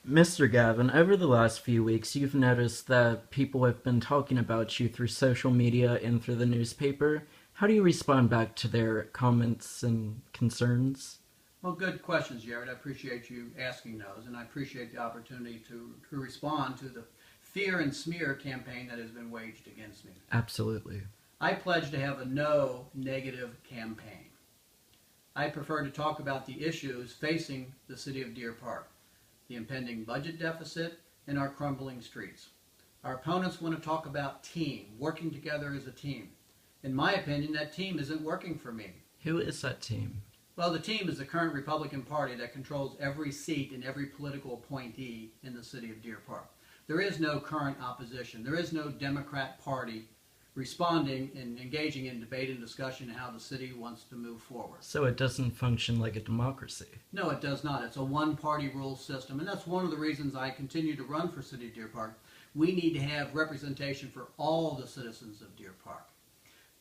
Mr. Gavin, over the last few weeks, you've noticed that people have been talking about you through social media and through the newspaper. How do you respond back to their comments and concerns? Well, good questions, Jared. I appreciate you asking those, and I appreciate the opportunity to respond to the fear and smear campaign that has been waged against me. Absolutely. I pledge to have a no negative campaign. I prefer to talk about the issues facing the city of Deer Park, the impending budget deficit, and our crumbling streets. Our opponents want to talk about team, working together as a team. In my opinion, that team isn't working for me. Who is that team? Well, the team is the current Republican Party that controls every seat and every political appointee in the city of Deer Park. There is no current opposition. There is no Democrat Party responding and engaging in debate and discussion how the city wants to move forward. So it doesn't function like a democracy. No, it does not. It's a one-party rule system, and that's one of the reasons I continue to run for City of Deer Park. We need to have representation for all the citizens of Deer Park.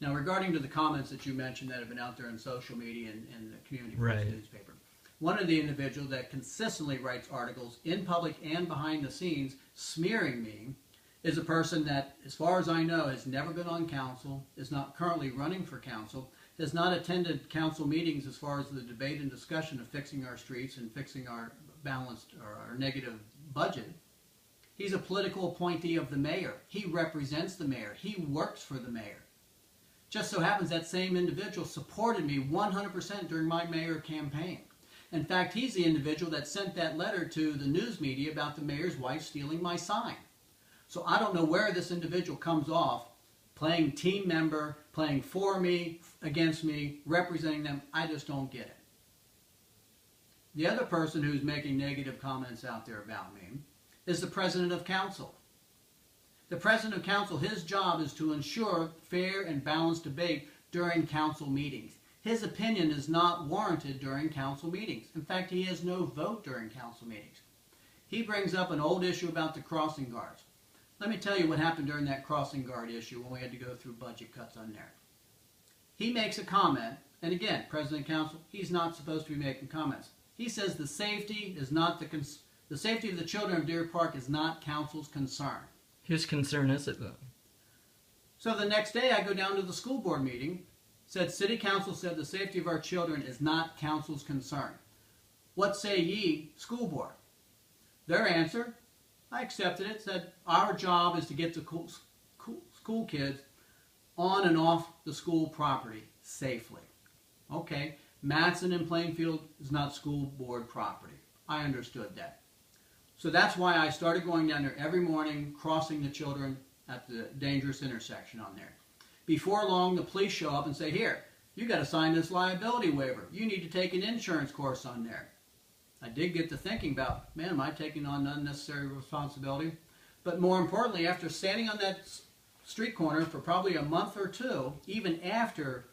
Now, regarding to the comments that you mentioned that have been out there in social media and the community press newspaper, one of the individuals that consistently writes articles in public and behind the scenes smearing me is a person that, as far as I know, has never been on council, is not currently running for council, has not attended council meetings as far as the debate and discussion of fixing our streets and fixing our balanced or our negative budget. He's a political appointee of the mayor. He represents the mayor. He works for the mayor. Just so happens that same individual supported me 100% during my mayor campaign. In fact, he's the individual that sent that letter to the news media about the mayor's wife stealing my sign. So I don't know where this individual comes off, playing team member, playing for me, against me, representing them. I just don't get it. The other person who's making negative comments out there about me is the president of council. The president of council, his job is to ensure fair and balanced debate during council meetings. His opinion is not warranted during council meetings. In fact, he has no vote during council meetings. He brings up an old issue about the crossing guards. Let me tell you what happened during that crossing guard issue when we had to go through budget cuts on there. He makes a comment, and again, president of council, he's not supposed to be making comments. He says the safety is not the safety of the children of Deer Park is not council's concern. Whose concern is it, though? So the next day I go down to the school board meeting, said city council said the safety of our children is not council's concern. What say ye, school board? Their answer, I accepted it, said our job is to get the school kids on and off the school property safely. Okay, Matson and Plainfield is not school board property. I understood that. So that's why I started going down there every morning, crossing the children at the dangerous intersection on there. Before long, the police show up and say, here, you got to sign this liability waiver. You need to take an insurance course on there. I did get to thinking about, man, am I taking on unnecessary responsibility? But more importantly, after standing on that street corner for probably a month or two, even after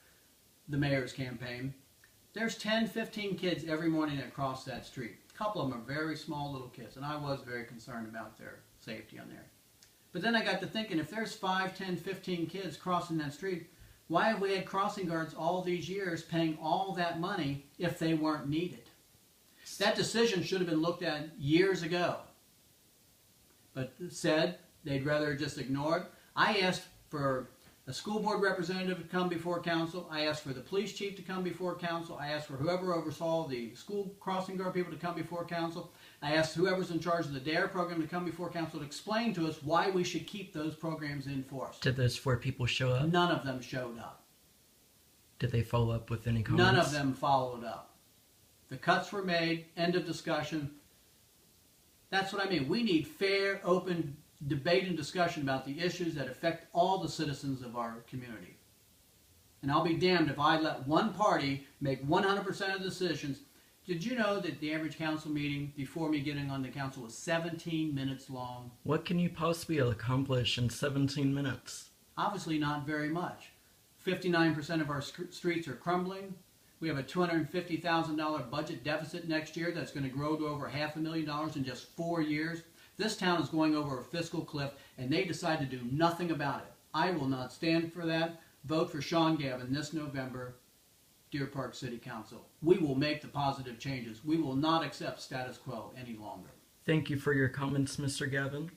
the mayor's campaign, there's 10, 15 kids every morning that cross that street. A couple of them are very small little kids, and I was very concerned about their safety on there. But then I got to thinking, if there's 5, 10, 15 kids crossing that street, why have we had crossing guards all these years paying all that money if they weren't needed? That decision should have been looked at years ago. But said they'd rather just ignore it. I asked for a school board representative to come before council. I asked for the police chief to come before council. I asked for whoever oversaw the school crossing guard people to come before council. I asked whoever's in charge of the DARE program to come before council to explain to us why we should keep those programs in force. Did those 4 people show up? None of them showed up. Did they follow up with any comments? None of them followed up. The cuts were made, end of discussion. That's what I mean. We need fair, open debate and discussion about the issues that affect all the citizens of our community. And I'll be damned if I let one party make 100% of the decisions. Did you know that the average council meeting before me getting on the council was 17 minutes long? What can you possibly accomplish in 17 minutes? Obviously not very much. 59% of our streets are crumbling. We have a $250,000 budget deficit next year that's going to grow to over $500,000 in just 4 years. This town is going over a fiscal cliff, and they decide to do nothing about it. I will not stand for that. Vote for Sean Gavin this November, Deer Park City Council. We will make the positive changes. We will not accept status quo any longer. Thank you for your comments, Mr. Gavin.